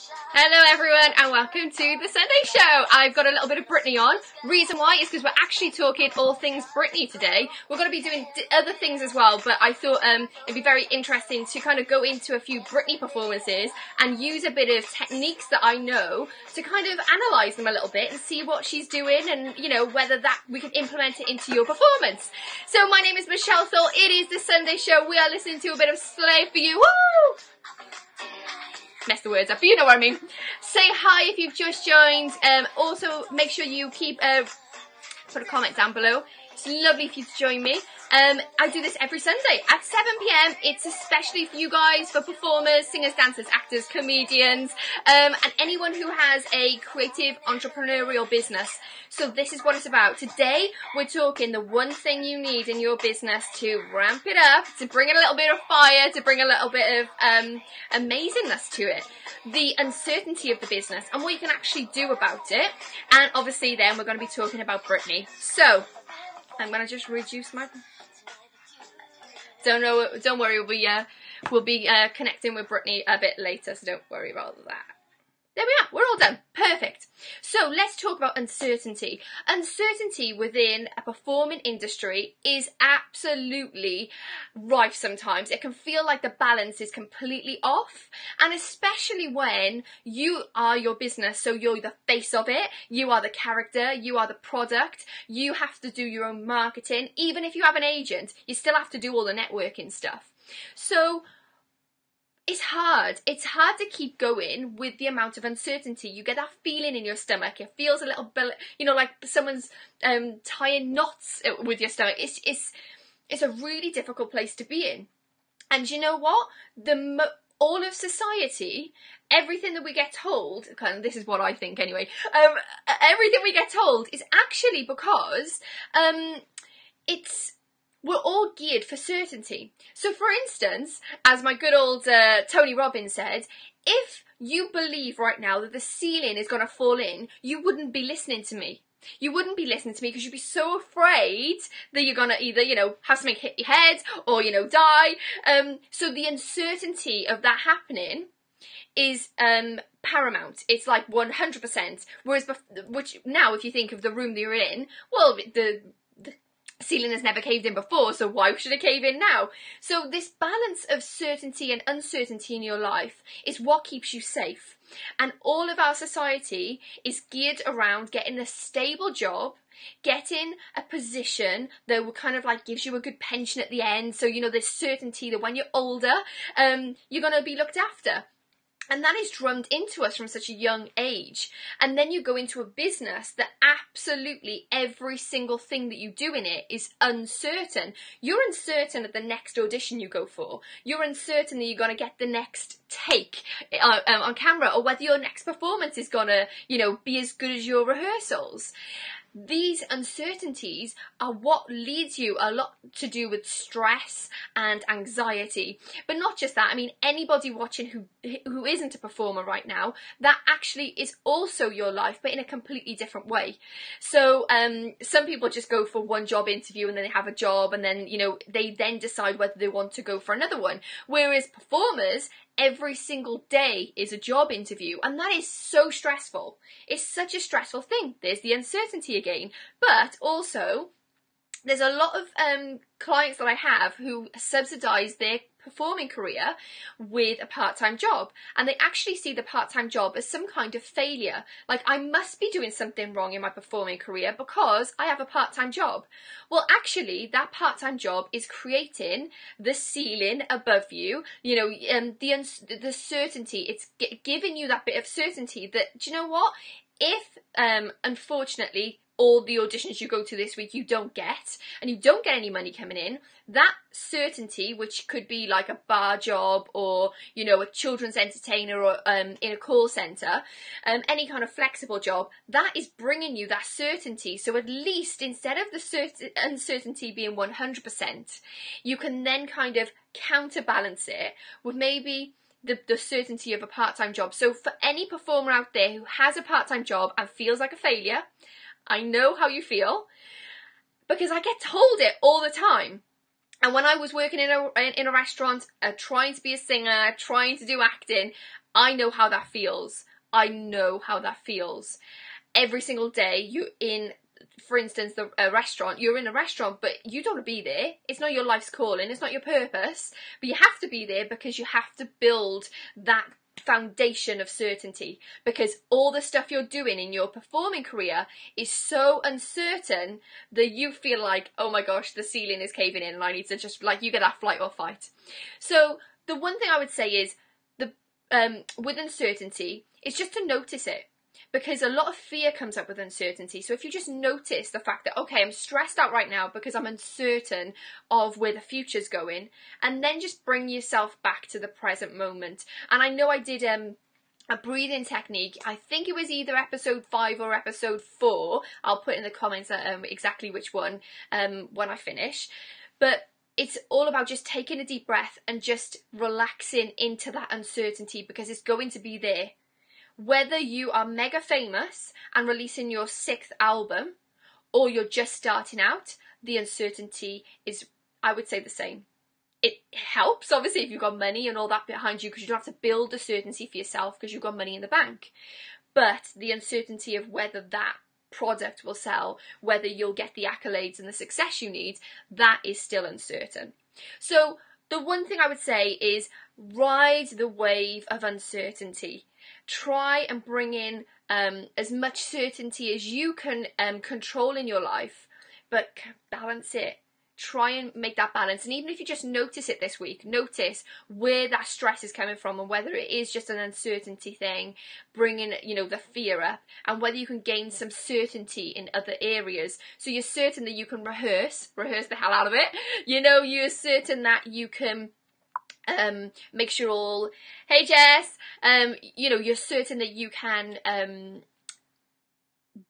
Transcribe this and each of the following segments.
Hello everyone and welcome to the Sunday show. I've got a little bit of Britney on. Reason why is because we're actually talking all things Britney today. We're going to be doing other things as well, but I thought it'd be very interesting to kind of go into a few Britney performances and use a bit of techniques that I know to kind of analyse them a little bit and see what she's doing and, you know, whether that we can implement it into your performance. So my name is Michelle Thole. It is the Sunday show. We are listening to a bit of Slave for You. Woo! Mess the words up, but you know what I mean. Say hi if you've just joined. Also, make sure you keep put a comment down below. It's lovely for you to join me. I do this every Sunday at 7 PM. It's especially for you guys, for performers, singers, dancers, actors, comedians, and anyone who has a creative entrepreneurial business. So this is what it's about. Today, we're talking the one thing you need in your business to ramp it up, to bring in a little bit of fire, to bring a little bit of amazingness to it. The uncertainty of the business and what you can actually do about it. And obviously then we're going to be talking about Britney. So, I'm going to just reduce my... Don't worry, we'll be connecting with Britney a bit later, so don't worry about that. There we are, we're all done. Perfect. So let's talk about uncertainty. Uncertainty within a performing industry is absolutely rife sometimes. It can feel like the balance is completely off, and especially when you are your business, so you're the face of it, you are the character, you are the product, you have to do your own marketing. Even if you have an agent, you still have to do all the networking stuff. So it's hard. It's hard to keep going with the amount of uncertainty. You get that feeling in your stomach. It feels a little bit, you know, like someone's tying knots with your stomach. It's a really difficult place to be in. And you know what? All of society, everything that we get told, kind of, this is what I think anyway, everything we get told is actually because we're all geared for certainty. So for instance, as my good old Tony Robbins said, if you believe right now that the ceiling is going to fall in, you wouldn't be listening to me. You wouldn't be listening to me because you'd be so afraid that you're going to either, you know, have something hit your head or, you know, die. So the uncertainty of that happening is paramount. It's like 100%. Whereas, which now if you think of the room that you're in, well, the ceiling has never caved in before, so why should it cave in now? So this balance of certainty and uncertainty in your life is what keeps you safe. And all of our society is geared around getting a stable job, getting a position that will kind of like gives you a good pension at the end. So, you know, there's certainty that when you're older, you're going to be looked after. And that is drummed into us from such a young age. And then you go into a business that absolutely every single thing that you do in it is uncertain. You're uncertain at the next audition you go for. You're uncertain that you're going to get the next take on camera, or whether your next performance is going to, you know, be as good as your rehearsals. These uncertainties are what leads you a lot to do with stress and anxiety. But not just that, I mean, anybody watching who isn't a performer right now, that actually is also your life, but in a completely different way. So some people just go for one job interview and then they have a job, and then, you know, they then decide whether they want to go for another one. Whereas performers, every single day is a job interview, and that is so stressful. It's such a stressful thing. There's the uncertainty again, but also there's a lot of clients that I have who subsidise their performing career with a part-time job, and they actually see the part-time job as some kind of failure. Like, I must be doing something wrong in my performing career because I have a part-time job. Well, actually, that part-time job is creating the ceiling above you, you know, the certainty. It's giving you that bit of certainty that, do you know what? If, unfortunately, all the auditions you go to this week you don't get, and you don't get any money coming in, that certainty, which could be like a bar job or, you know, a children's entertainer or in a call centre, any kind of flexible job, that is bringing you that certainty. So at least instead of the uncertainty being 100%, you can then kind of counterbalance it with maybe the certainty of a part-time job. So for any performer out there who has a part-time job and feels like a failure, I know how you feel, because I get told it all the time. And when I was working in a restaurant, trying to be a singer, trying to do acting, I know how that feels. I know how that feels. Every single day you're in, for instance, a restaurant, you're in a restaurant, but you don't want to be there. It's not your life's calling, it's not your purpose, but you have to be there because you have to build that foundation of certainty, because all the stuff you're doing in your performing career is so uncertain that you feel like, oh my gosh, the ceiling is caving in and I need to just, like, you get that flight or fight. So the one thing I would say is, with uncertainty, is just to notice it. Because a lot of fear comes up with uncertainty. So if you just notice the fact that, okay, I'm stressed out right now because I'm uncertain of where the future's going, and then just bring yourself back to the present moment. And I know I did a breathing technique. I think it was either episode 5 or episode 4. I'll put in the comments exactly which one when I finish. But it's all about just taking a deep breath and just relaxing into that uncertainty, because it's going to be there. Whether you are mega famous and releasing your 6th album, or you're just starting out, the uncertainty is, I would say, the same. It helps, obviously, if you've got money and all that behind you, because you don't have to build a certainty for yourself because you've got money in the bank. But the uncertainty of whether that product will sell, whether you'll get the accolades and the success you need, that is still uncertain. So the one thing I would say is ride the wave of uncertainty. Try and bring in as much certainty as you can control in your life, but balance it. Try and make that balance. And even if you just notice it this week, notice where that stress is coming from, and whether it is just an uncertainty thing, bringing, you know, the fear up, and whether you can gain some certainty in other areas. So you're certain that you can rehearse the hell out of it. You know, you're certain that you can make sure all, hey Jess, you know, you're certain that you can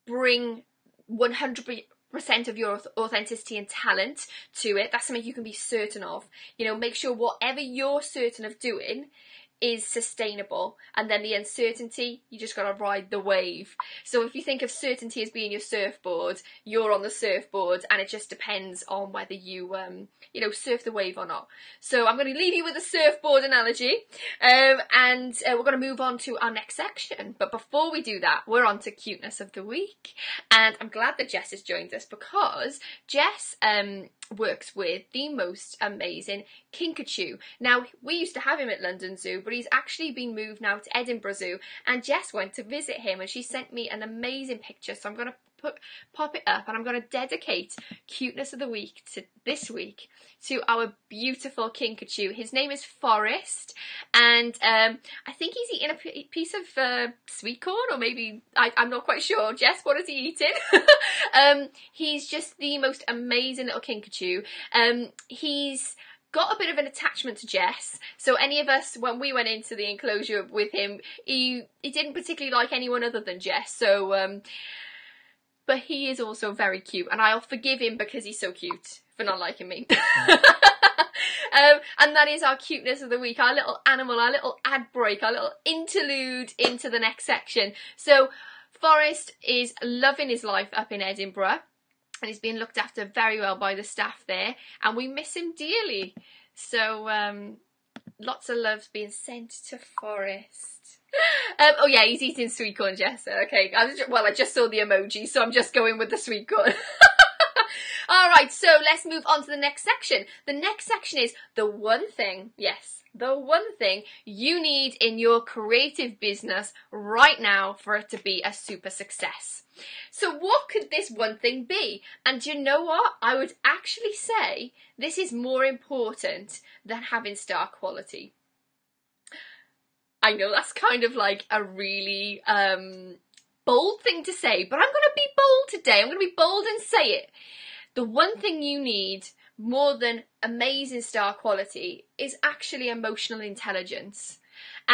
bring 100% of your authenticity and talent to it. That's something you can be certain of. You know, make sure whatever you're certain of doing is sustainable, and then the uncertainty, you just got to ride the wave. So if you think of certainty as being your surfboard, you're on the surfboard, and it just depends on whether you you know, surf the wave or not. So I'm going to leave you with a surfboard analogy, and we're going to move on to our next section. But before we do that, we're on to cuteness of the week, and I'm glad that Jess has joined us, because Jess works with the most amazing kinkajou. Now, we used to have him at London Zoo, but he's actually been moved now to Edinburgh Zoo, and Jess went to visit him and she sent me an amazing picture, so I'm going to pop it up, and I'm going to dedicate cuteness of the week to this week to our beautiful kinkajou. His name is Forrest, and I think he's eating a piece of sweet corn, or maybe I'm not quite sure. Jess, what is he eating? He's just the most amazing little kinkajou. He's got a bit of an attachment to Jess, so any of us, when we went into the enclosure with him, he didn't particularly like anyone other than Jess, so but he is also very cute, and I'll forgive him because he's so cute for not liking me. And that is our cuteness of the week, our little animal, our little ad break, our little interlude into the next section. So Forrest is loving his life up in Edinburgh, and he's being looked after very well by the staff there, and we miss him dearly. So lots of love being sent to Forrest. Oh yeah, he's eating sweet corn, Jess. Okay, I just saw the emoji, so I'm just going with the sweet corn. Alright, so let's move on to the next section. The next section is the one thing, yes, the one thing you need in your creative business right now for it to be a super success. So what could this one thing be? And you know what? I would actually say this is more important than having star quality. I know that's kind of like a really bold thing to say, but I'm going to be bold today. I'm going to be bold and say it. The one thing you need more than amazing star quality is actually emotional intelligence.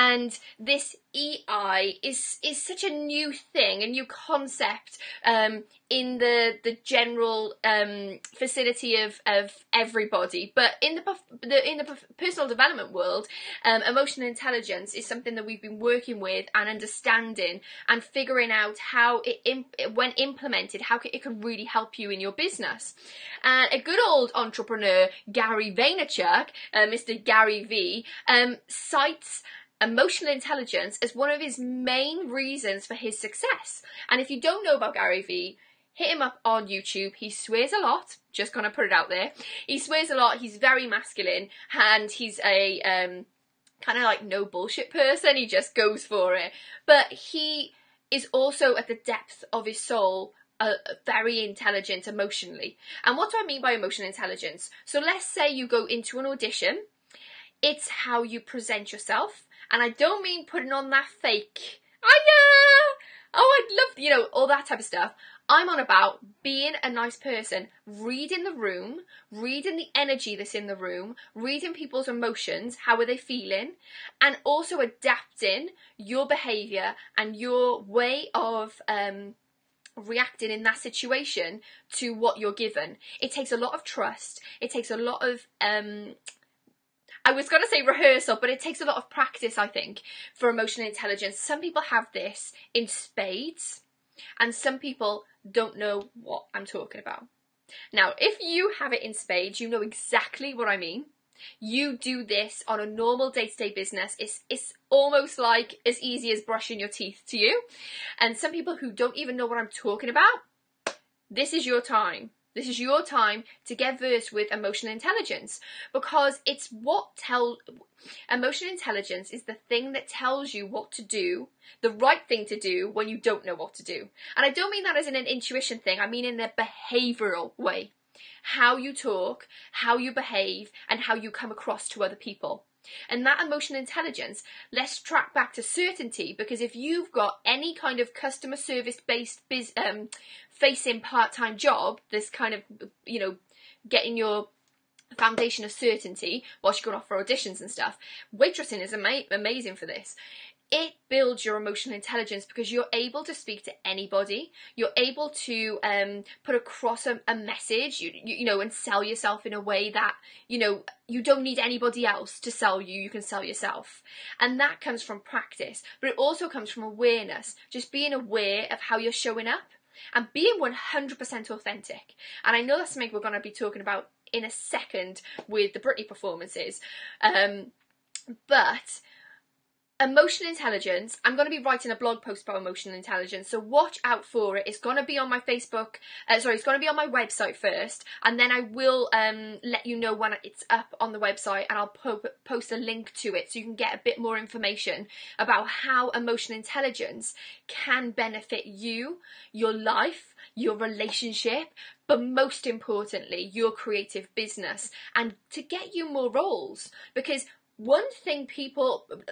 And this EI is such a new thing, a new concept in the general facility of everybody. But in the personal development world, emotional intelligence is something that we've been working with and understanding and figuring out how when implemented, how it can really help you in your business. And a good old entrepreneur, Gary Vaynerchuk, Mr. Gary V, cites emotional intelligence as one of his main reasons for his success. And if you don't know about Gary V, hit him up on YouTube. He swears a lot, just gonna put it out there. He swears a lot, he's very masculine, and he's a kind of like no bullshit person. He just goes for it. But he is also at the depth of his soul very intelligent emotionally. And what do I mean by emotional intelligence? So let's say you go into an audition. It's how you present yourself. And I don't mean putting on that fake, I know, oh, I'd love, you know, all that type of stuff. I'm on about being a nice person, reading the room, reading the energy that's in the room, reading people's emotions, how are they feeling, and also adapting your behaviour and your way of reacting in that situation to what you're given. It takes a lot of trust. It takes a lot of I was going to say rehearsal, but it takes a lot of practice, I think, for emotional intelligence. Some people have this in spades, and some people don't know what I'm talking about. Now, if you have it in spades, you know exactly what I mean. You do this on a normal day-to-day business. It's almost like as easy as brushing your teeth to you. And some people who don't even know what I'm talking about, this is your time. This is your time to get versed with emotional intelligence, because it's emotional intelligence is the thing that tells you what to do, the right thing to do when you don't know what to do. And I don't mean that as in an intuition thing, I mean in a behavioural way. How you talk, how you behave, and how you come across to other people. And that emotional intelligence, let's track back to certainty, because if you've got any kind of customer service based facing part-time job, this kind of, you know, getting your foundation of certainty whilst you're going off for auditions and stuff, waitressing is amazing for this. It builds your emotional intelligence because you're able to speak to anybody. You're able to put across a message, you know, and sell yourself in a way that, you know, you don't need anybody else to sell you. You can sell yourself. And that comes from practice. But it also comes from awareness, just being aware of how you're showing up and being 100% authentic. And I know that's something we're going to be talking about in a second with the Britney performances. But emotional intelligence, I'm going to be writing a blog post about emotional intelligence, so watch out for it. It's going to be on my Facebook, it's going to be on my website first, and then I will let you know when it's up on the website, and I'll post a link to it so you can get a bit more information about how emotional intelligence can benefit you, your life, your relationship, but most importantly, your creative business, and to get you more roles. Because one thing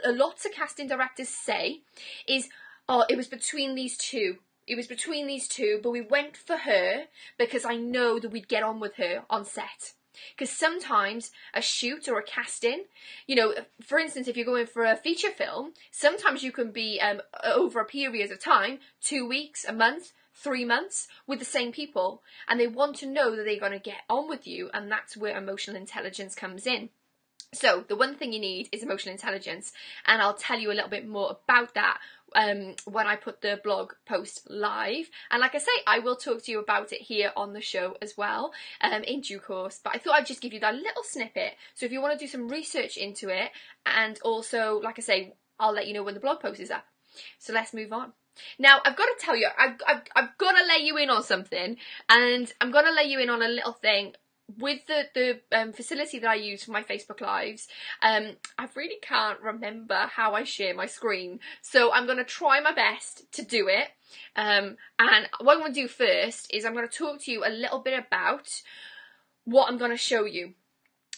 lots of casting directors say is, oh, it was between these two. It was between these two, but we went for her because I know that we'd get on with her on set. Because sometimes a shoot or a casting, you know, for instance, if you're going for a feature film, sometimes you can be over a period of time, 2 weeks, a month, 3 months with the same people, and they want to know that they're going to get on with you, and that's where emotional intelligence comes in. So the one thing you need is emotional intelligence, and I'll tell you a little bit more about that when I put the blog post live. And like I say, I will talk to you about it here on the show as well in due course. But I thought I'd just give you that little snippet. So if you want to do some research into it, and also, like I say, I'll let you know when the blog post is up. So let's move on. Now, I've got to tell you, I've got to let you in on something, and I'm going to let you in on a little thing. With the facility that I use for my Facebook Lives, I really can't remember how I share my screen. So I'm going to try my best to do it. And what I'm going to do first is I'm going to talk to you a little bit about what I'm going to show you.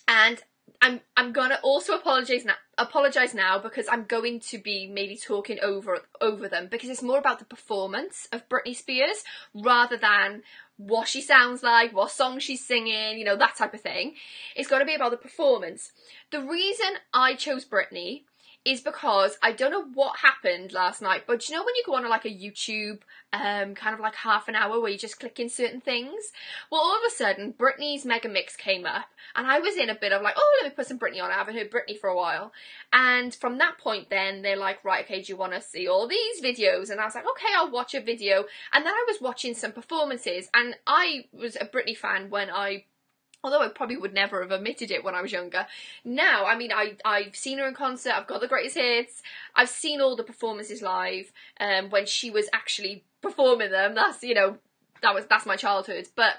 And I'm going to also apologise now because I'm going to be maybe talking over them, because it's more about the performance of Britney Spears rather than what she sounds like, what song she's singing, you know, that type of thing. It's got to be about the performance. The reason I chose Britney is because I don't know what happened last night, but you know when you go on like a YouTube kind of like half an hour where you're just clicking certain things? Well, all of a sudden Britney's Mega Mix came up, and I was in a bit of like, oh, let me put some Britney on. I haven't heard Britney for a while. And from that point then they're like, right, okay, do you want to see all these videos? And I was like, okay, I'll watch a video. And then I was watching some performances, and I was a Britney fan when although I probably would never have admitted it when I was younger. Now, I mean, I've seen her in concert, I've got the greatest hits, I've seen all the performances live, when she was actually performing them. That's, you know, that's my childhood. But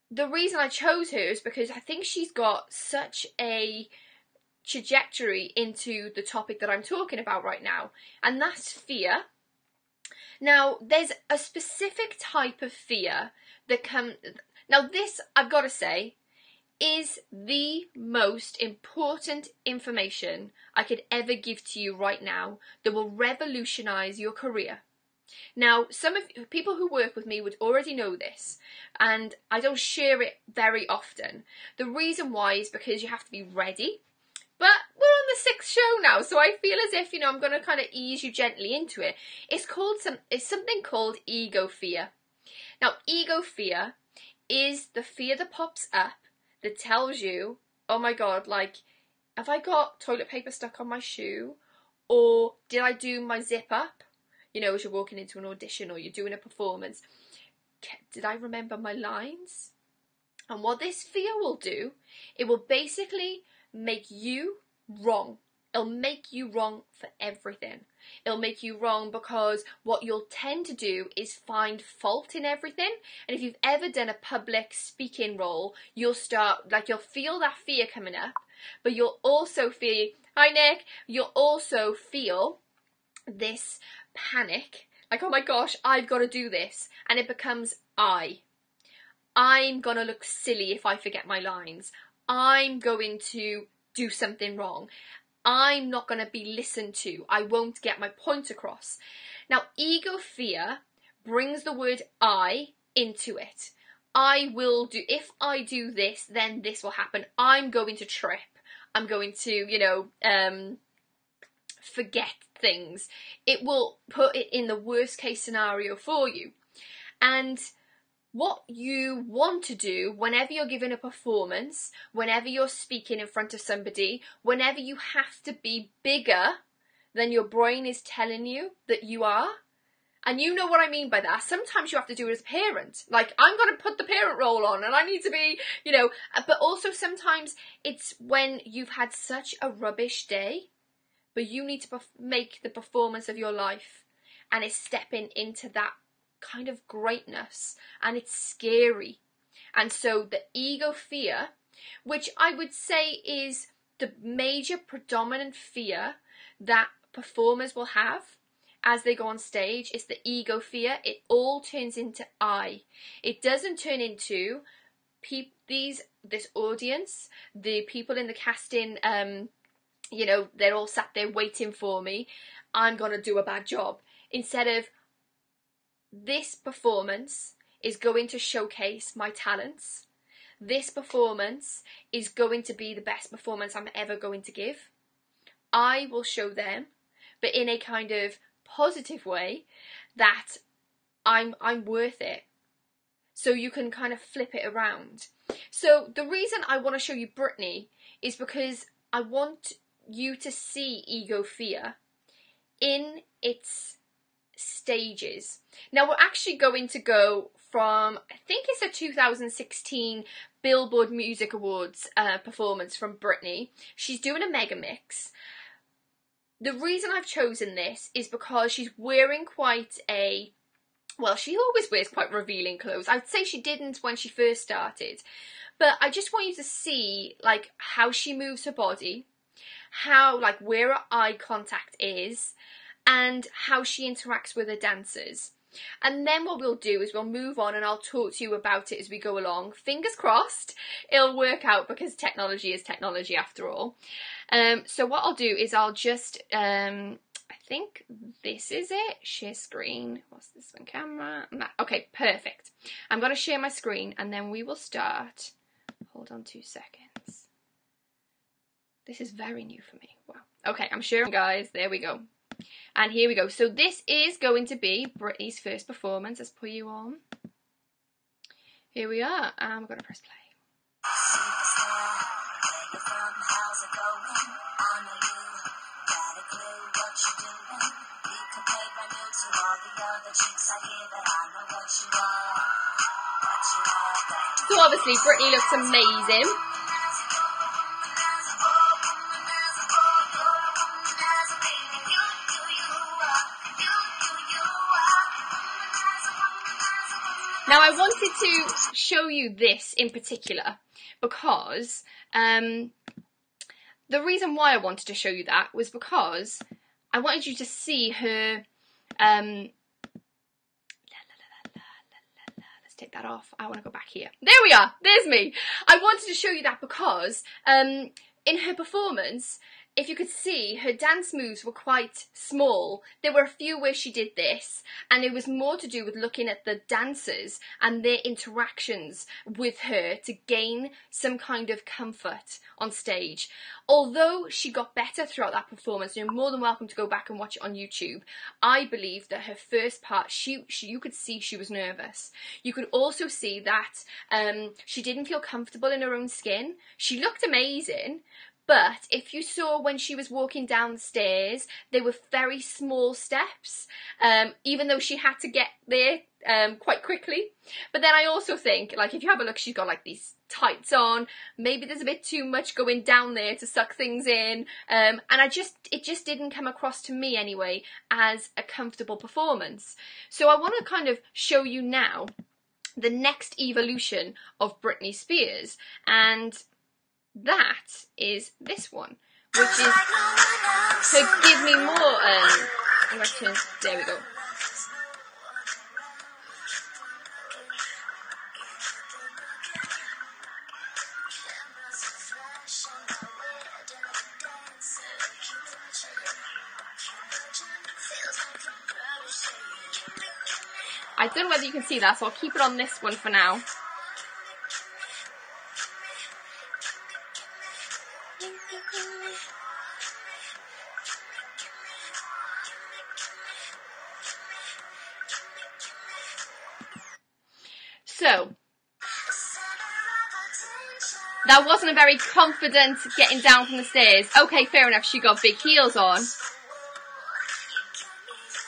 the reason I chose her is because I think she's got such a trajectory into the topic that I'm talking about right now, and that's fear. Now, there's a specific type of fear that now this, I've got to say, is the most important information I could ever give to you right now that will revolutionise your career. Now, some of people who work with me would already know this, and I don't share it very often. The reason why is because you have to be ready. But we're on the 6th show now, so I feel as if, you know, I'm going to kind of ease you gently into it. It's something called ego fear. Now, ego fear is the fear that pops up that tells you, oh my god, like, have I got toilet paper stuck on my shoe? Or did I do my zip up? You know, as you're walking into an audition or you're doing a performance. Did I remember my lines? And what this fear will do, it will basically make you wrong. It'll make you wrong for everything. It'll make you wrong because what you'll tend to do is find fault in everything. And if you've ever done a public speaking role, you'll feel that fear coming up, but you'll also feel, hi Nick, you'll also feel this panic, like, oh my gosh, I've got to do this. And it becomes I'm gonna look silly if I forget my lines. I'm going to do something wrong. I'm not going to be listened to. I won't get my point across. Now, ego fear brings the word I into it. I will do, if I do this, then this will happen. I'm going to trip. I'm going to, you know, forget things. It will put it in the worst case scenario for you. And what you want to do whenever you're giving a performance, whenever you're speaking in front of somebody, whenever you have to be bigger than your brain is telling you that you are, and you know what I mean by that, sometimes you have to do it as a parent. Like, I'm going to put the parent role on and I need to be, you know, but also sometimes it's when you've had such a rubbish day, but you need to make the performance of your life, and it's stepping into that kind of greatness, and it's scary. And so the ego fear, which I would say is the major predominant fear that performers will have as they go on stage, is the ego fear. It all turns into I. It doesn't turn into this audience, the people in the casting, you know, they're all sat there waiting for me, I'm gonna do a bad job. Instead of, this performance is going to showcase my talents. This performance is going to be the best performance I'm ever going to give. I will show them, but in a kind of positive way, that I'm worth it. So you can kind of flip it around. So the reason I want to show you Britney is because I want you to see ego fear in its stages. Now we're actually going to go from, I think it's a 2016 Billboard Music Awards performance from Britney. She's doing a mega mix. The reason I've chosen this is because she's wearing quite a, well, she always wears quite revealing clothes. I'd say she didn't when she first started, but I just want you to see like how she moves her body, how, like, where her eye contact is, and how she interacts with her dancers. And then what we'll do is we'll move on and I'll talk to you about it as we go along. Fingers crossed it'll work out, because technology is technology after all. So what I'll do is I'll just, I think this is it. Share screen. What's this one? Camera. Okay, perfect. I'm going to share my screen and then we will start. Hold on 2 seconds. This is very new for me. Wow. Okay, I'm sure, guys. There we go. And here we go. So this is going to be Britney's first performance. Let's put you on. Here we are. I'm going to press play. So obviously Britney looks amazing. Now I wanted to show you this in particular because the reason why I wanted to show you that was because I wanted you to see her let's take that off. I want to go back here. There we are. There's me. I wanted to show you that because in her performance, if you could see, her dance moves were quite small. There were a few where she did this, and it was more to do with looking at the dancers and their interactions with her to gain some kind of comfort on stage. Although she got better throughout that performance, you're more than welcome to go back and watch it on YouTube. I believe that her first part, you could see she was nervous. You could also see that she didn't feel comfortable in her own skin. She looked amazing, but if you saw when she was walking down the stairs, they were very small steps, even though she had to get there quite quickly. But then I also think, like, if you have a look, she's got like these tights on. Maybe there's a bit too much going down there to suck things in. And it just didn't come across to me anyway as a comfortable performance. So I want to kind of show you now the next evolution of Britney Spears, and that is this one, which is her Give Me More, I reckon, there we go. I don't know whether you can see that, so I'll keep it on this one for now. So, that wasn't a very confident getting down from the stairs. Okay, fair enough, she got big heels on.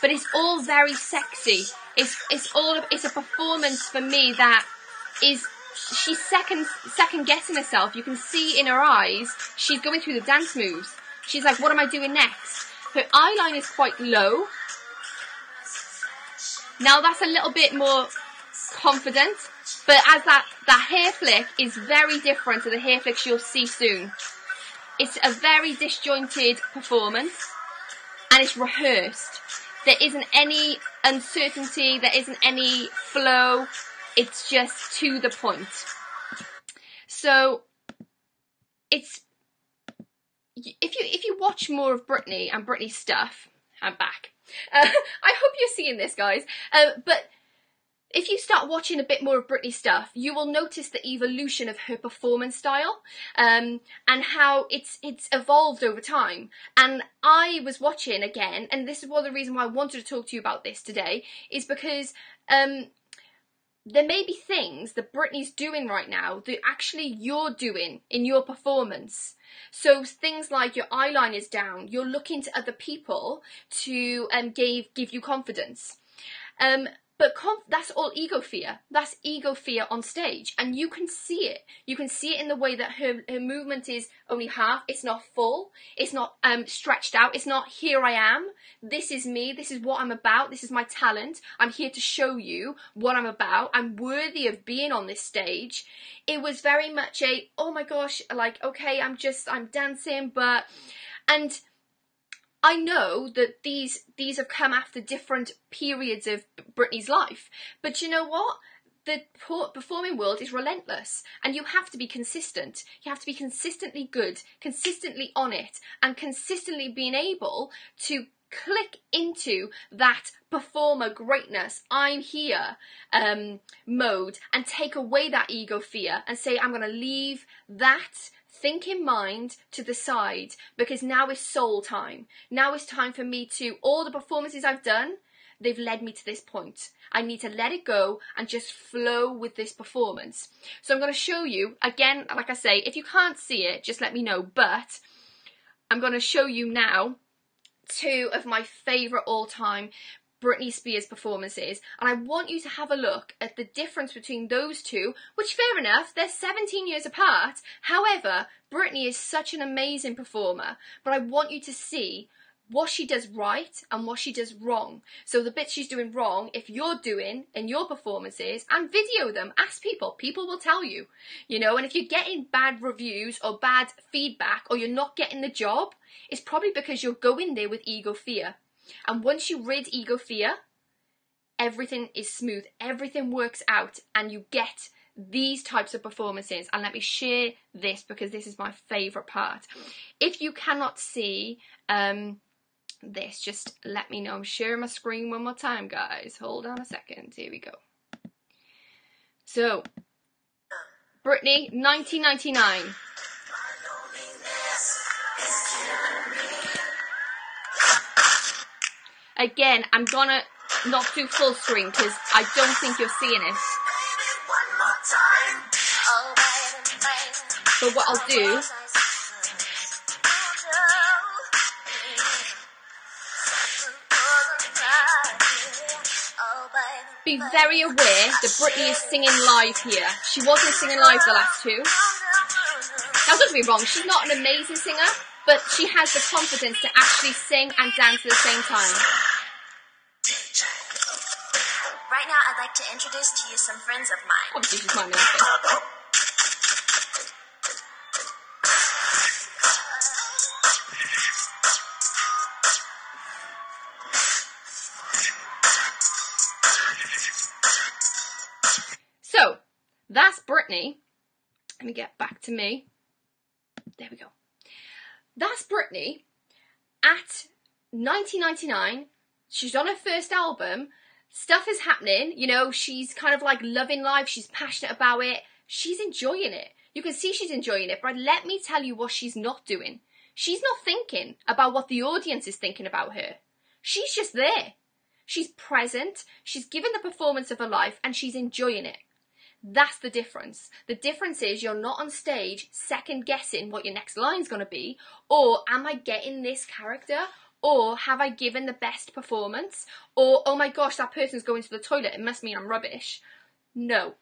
But it's all very sexy. It's a performance for me that is, she's second guessing herself. You can see in her eyes, she's going through the dance moves. She's like, what am I doing next? Her eyeline is quite low. Now that's a little bit more confident, but as that hair flick is very different to the hair flicks you'll see soon. It's a very disjointed performance, and it's rehearsed. There isn't any uncertainty, there isn't any flow, it's just to the point. So it's, if you watch more of Britney and Britney's stuff, I'm back. I hope you're seeing this, guys, but if you start watching a bit more of Britney's stuff, you will notice the evolution of her performance style, and how it's evolved over time. And I was watching again, and this is one of the reasons why I wanted to talk to you about this today, is because there may be things that Britney's doing right now that actually you're doing in your performance. So things like your eyeline is down, you're looking to other people to give you confidence. But that's all ego fear. That's ego fear on stage. And you can see it. You can see it in the way that her movement is only half. It's not full. It's not stretched out. It's not, here I am. This is me. This is what I'm about. This is my talent. I'm here to show you what I'm about. I'm worthy of being on this stage. It was very much a, oh my gosh, like, okay, I'm dancing, but, and I know that these have come after different periods of Britney's life, but you know what? The performing world is relentless, and you have to be consistent. You have to be consistently good, consistently on it, and consistently being able to click into that performer greatness, I'm here mode, and take away that ego fear and say, I'm going to leave that thinking mind to the side, because now is soul time. Now is time for me to, all the performances I've done, they've led me to this point. I need to let it go and just flow with this performance. So I'm going to show you, again, like I say, if you can't see it, just let me know, but I'm going to show you now 2 of my favourite all-time Britney Spears performances, and I want you to have a look at the difference between those 2, which, fair enough, they're 17 years apart. However, Britney is such an amazing performer, but I want you to see what she does right and what she does wrong. So the bits she's doing wrong, if you're doing in your performances, and video them, ask people. People will tell you, you know, and if you're getting bad reviews or bad feedback or you're not getting the job, it's probably because you're going there with ego fear. And once you rid ego fear, everything is smooth, everything works out, and you get these types of performances. And let me share this because this is my favourite part. If you cannot see this, just let me know. I'm sharing my screen one more time, guys. Hold on a second. Here we go. So, Britney, 1999. Again, I'm gonna not do full screen because I don't think you're seeing it. But what I'll do, be very aware that Britney is singing live here. She wasn't singing live the last 2. Now don't get me wrong, she's not an amazing singer, but she has the confidence to actually sing and dance at the same time. Right now I'd like to introduce to you some friends of mine. Obviously she's my minister. So, that's Britney. Let me get back to me. There we go. That's Britney at 1999. She's on her first album. Stuff is happening. You know, she's kind of like loving life. She's passionate about it. She's enjoying it. You can see she's enjoying it. But let me tell you what she's not doing. She's not thinking about what the audience is thinking about her. She's just there. She's present. She's giving the performance of her life and she's enjoying it. That's the difference. The difference is you're not on stage second guessing what your next line's going to be, or am I getting this character, or have I given the best performance, or oh my gosh, that person's going to the toilet, it must mean I'm rubbish. No.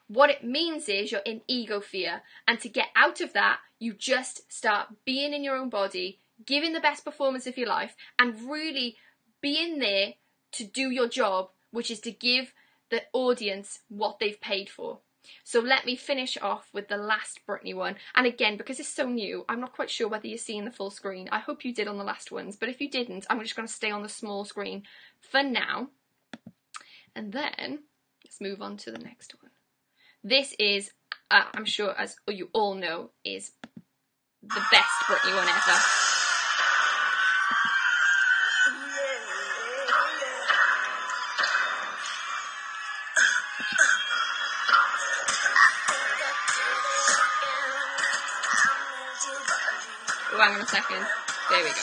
What it means is you're in ego fear, and to get out of that, you just start being in your own body, giving the best performance of your life, and really being there to do your job, which is to give the audience what they've paid for. So let me finish off with the last Britney one. And again, because it's so new, I'm not quite sure whether you're seeing the full screen. I hope you did on the last ones, but if you didn't, I'm just going to stay on the small screen for now. And then let's move on to the next one. This is, I'm sure as you all know, is the best Britney one ever. Oh, hang on a second. There we go.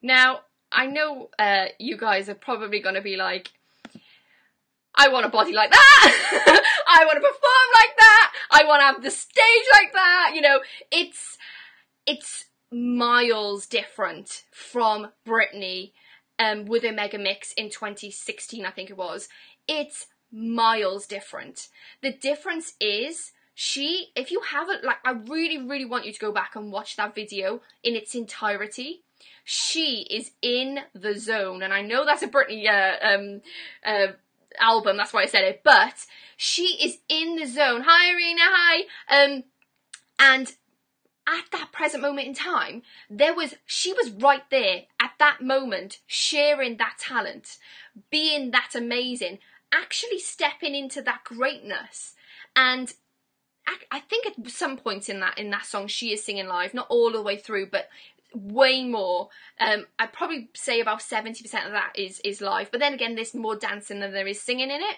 Now, I know you guys are probably going to be like, I want a body like that, I want to perform like that, I want to have the stage like that, you know, it's miles different from Britney with her mega mix in 2016, I think it was. It's miles different. The difference is, if you haven't, like, I really, really want you to go back and watch that video in its entirety. She is in the zone, and I know that's a Britney album, that's why I said it, but she is in the zone. Hi, Irina, hi. And at that present moment in time, she was right there at that moment, sharing that talent, being that amazing, actually stepping into that greatness. And I think at some point in that song, she is singing live, not all the way through, but way more. I'd probably say about 70% of that is live, but then again, there's more dancing than there is singing in it.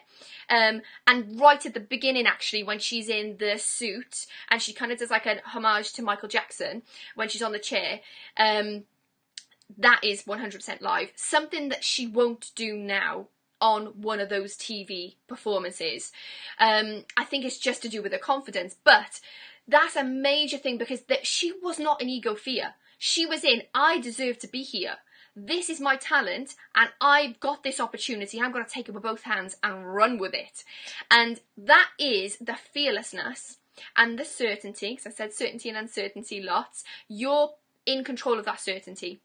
And right at the beginning, actually, when she's in the suit and she kind of does like a homage to Michael Jackson when she's on the chair, that is 100% live. Something that she won't do now on one of those TV performances. I think it's just to do with her confidence, but that's a major thing, because she was not an ego fear. She was in, I deserve to be here. This is my talent, and I've got this opportunity. I'm going to take it with both hands and run with it. And that is the fearlessness and the certainty, because I said certainty and uncertainty lots. You're in control of that certainty.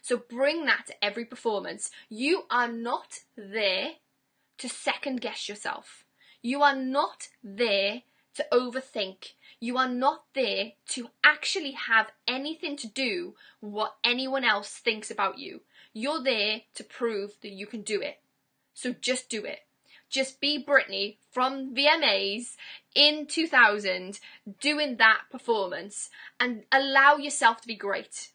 So bring that to every performance. You are not there to second guess yourself. You are not there to overthink. You are not there to actually have anything to do with what anyone else thinks about you. You're there to prove that you can do it. So just do it. Just be Britney from VMAs in 2000 doing that performance, and allow yourself to be great.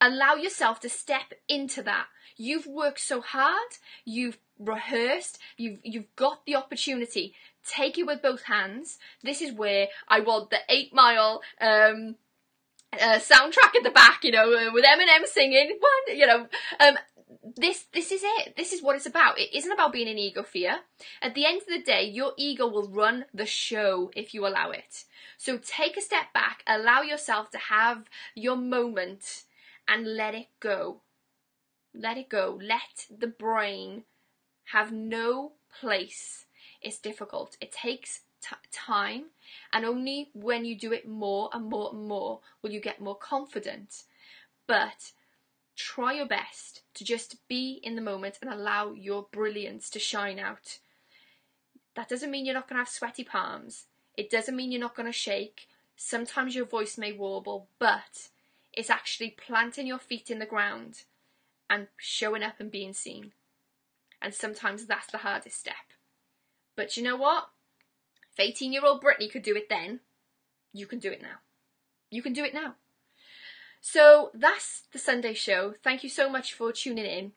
Allow yourself to step into that. You've worked so hard, you've rehearsed, you've got the opportunity. Take it with both hands. This is where I want the 8 Mile soundtrack at the back, you know, with Eminem singing, this is it. This is what it's about. It isn't about being an ego fear. At the end of the day, your ego will run the show if you allow it. So take a step back, allow yourself to have your moment, and let it go. Let it go. Let the brain have no place. It's difficult. It takes time, and only when you do it more and more and more will you get more confident. But try your best to just be in the moment and allow your brilliance to shine out. That doesn't mean you're not going to have sweaty palms. It doesn't mean you're not going to shake. Sometimes your voice may warble, but it's actually planting your feet in the ground and showing up and being seen. And sometimes that's the hardest step. But you know what? If 18-year-old Britney could do it then, you can do it now. You can do it now. So that's the Sunday show. Thank you so much for tuning in.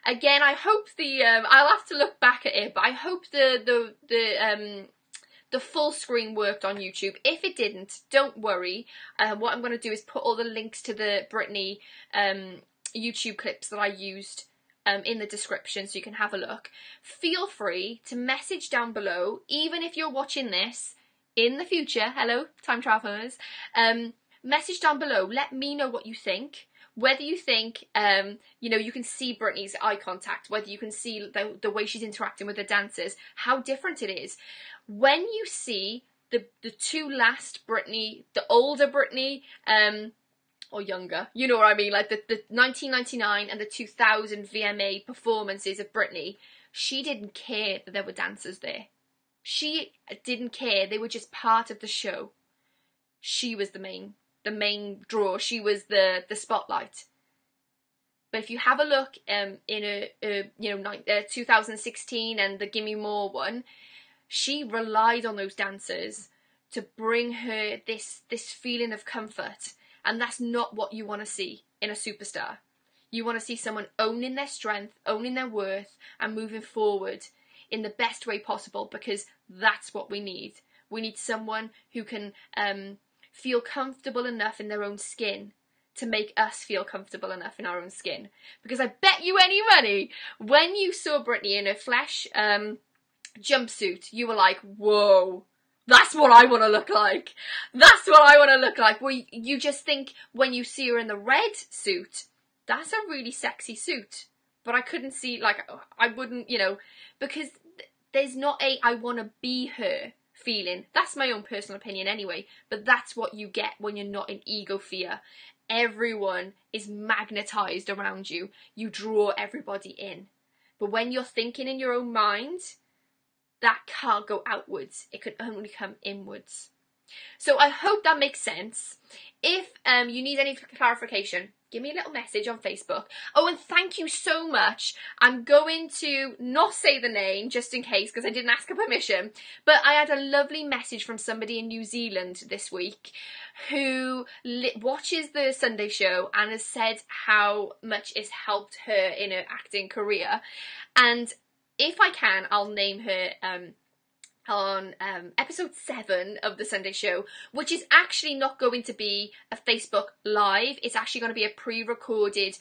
Again, I hope I'll have to look back at it, but I hope the full screen worked on YouTube. If it didn't, don't worry. What I'm going to do is put all the links to the Britney YouTube clips that I used in the description, so you can have a look. Feel free to message down below, even if you're watching this in the future. Hello, time travelers. Message down below. Let me know what you think. Whether you think, you can see Britney's eye contact, whether you can see the way she's interacting with the dancers, how different it is. When you see the two last Britney, the older Britney, or younger, you know what I mean, like the 1999 and the 2000 VMA performances of Britney, she didn't care that there were dancers there. She didn't care. They were just part of the show. She was the main draw. She was the spotlight. But if you have a look in 2016 and the Gimme More one, she relied on those dancers to bring her this feeling of comfort. And that's not what you want to see in a superstar. You want to see someone owning their strength, owning their worth, and moving forward in the best way possible, because that's what we need. We need someone who can feel comfortable enough in their own skin to make us feel comfortable enough in our own skin. Because I bet you any money, when you saw Britney in her flesh jumpsuit, you were like, whoa. That's what I want to look like. That's what I want to look like. Well, you just think when you see her in the red suit, that's a really sexy suit. But I couldn't see, I wouldn't, because there's not a I want to be her feeling. That's my own personal opinion anyway. But that's what you get when you're not in ego fear. everyone is magnetized around you. You draw everybody in. But when you're thinking in your own mind, that can't go outwards. It can only come inwards. So I hope that makes sense. If you need any clarification, give me a little message on Facebook. Oh, and thank you so much. I'm going to not say the name just in case because I didn't ask her permission. But I had a lovely message from somebody in New Zealand this week who watches the Sunday show and has said how much it's helped her in her acting career. And if I can, I'll name her on episode 7 of the Sunday show, which is actually not going to be a Facebook live. It's actually going to be a pre-recorded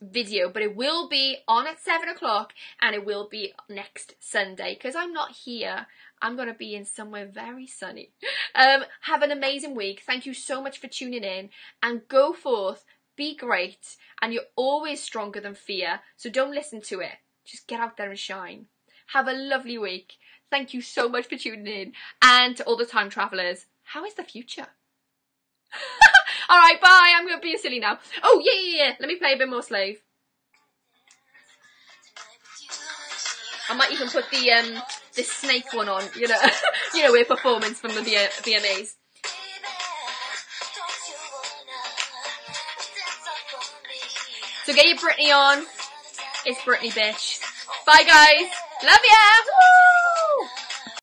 video, but it will be on at 7 o'clock and it will be next Sunday because I'm not here. I'm going to be in somewhere very sunny. Have an amazing week. Thank you so much for tuning in, and go forth, be great, and you're always stronger than fear, so don't listen to it. Just get out there and shine. Have a lovely week. Thank you so much for tuning in. And to all the time travellers, how is the future? Alright, bye. I'm going to be silly now. Oh, yeah. Let me play a bit more Slave. I might even put the snake one on, you know, a performance from the VMAs. So get your Britney on. It's Britney, bitch. Bye, guys. Love ya. Woo!